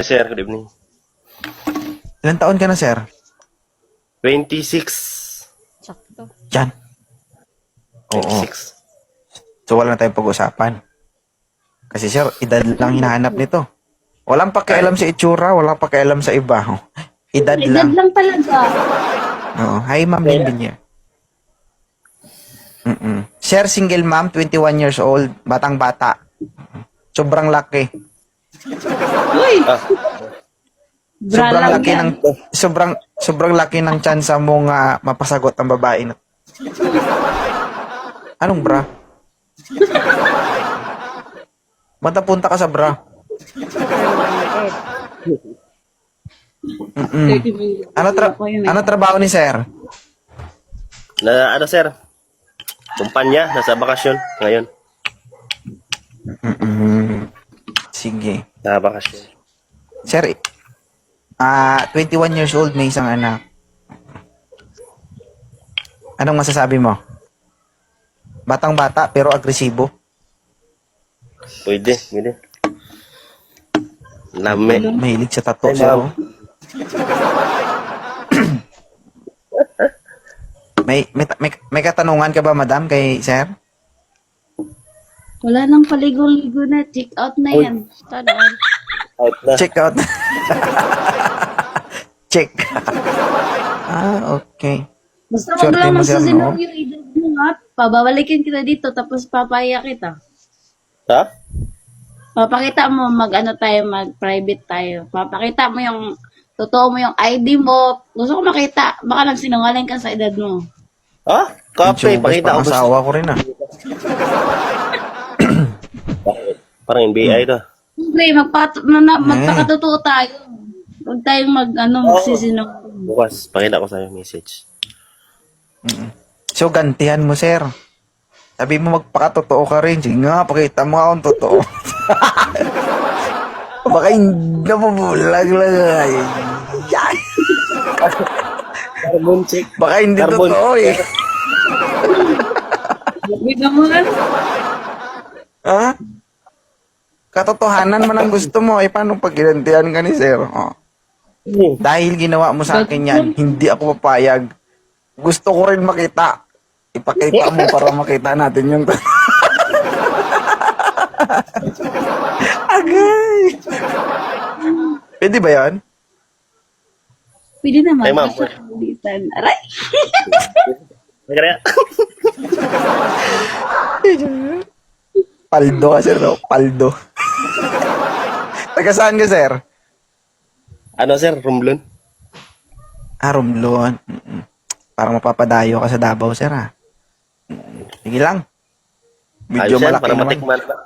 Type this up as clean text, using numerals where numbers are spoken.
Sir, good evening. Ilan taon ka na, sir? 26. Sakto. Yan. Oo. 26. So, wala na tayong pag-usapan. Kasi, sir, edad lang hinahanap nito. Walang pakialam sa itsura, walang pakialam sa iba. Oh. Edad Edad lang. lang talaga. Oo. Hi, ma'am Lindinia. Sir, single mom, 21 years old, batang-bata. Sobrang laki. Uy! Bra Sobrang lang laki yan. ng sobrang laki ng tsansa mong mapasagot ang babae na. Anong bra? Ba't napunta ka sa bra? Ano trabaho ni sir? Ano, sir? Kumpanya, nasa bakasyon ngayon. Sige. Nasa bakasyon. Sir, 21 years old, may isang anak. Anong masasabi mo? Batang-bata pero agresibo. Pwede. Lame. Mahilig sa tattoo, sir. Oh. may katanungan ka ba, madam, kay sir? Wala nang paligo-ligo na. Check out na yan. Tadaan. Out na. Check out. Check. Okay. Basta wag Swerte lang mo, sir, magsusinog no? yung edad mo nga. Pababalikin kita dito tapos papaya kita. Ha? Papakita mo mag-private tayo. Papakita mo yung totoo mo yung ID mo. Gusto ko makita. Baka nagsinungaling ka sa edad mo. Ha? Kape, Yung pakita ko. asawa ko rin, Parang NBI to. Siyempre, magpakatotoo tayo. Huwag tayong magsisinungaling. Bukas, pakita ko sa'yo message. So, gantihan mo, sir. Sabi mo, magpakatotoo ka rin. Sige nga, pakita mo akong totoo. Baka hindi nabubulag lang. Ay. Carbon check. Baka hindi Carbon. totoo eh. Bigyan mo lang. Ha? Katotohanan man ang gusto mo. Eh, paano pag ginantihan ka ni sir? Oh. Dahil ginawa mo sa akin yan, hindi ako papayag. Gusto ko rin makita. Ipakita mo para makita natin yung... Agay! Pwede ba yan? Pwede naman. Ay, ma'am. Basta ulitan. Aray! Kaya, Paldo ka, sir. No? Paldo. Taga saan ka, sir? ano, sir? Rumblon? Romblon. Parang mapapadayo ka sa Davao, sir, ha? Sige lang. Medyo Ayos yan, malaki para naman. matikman ba?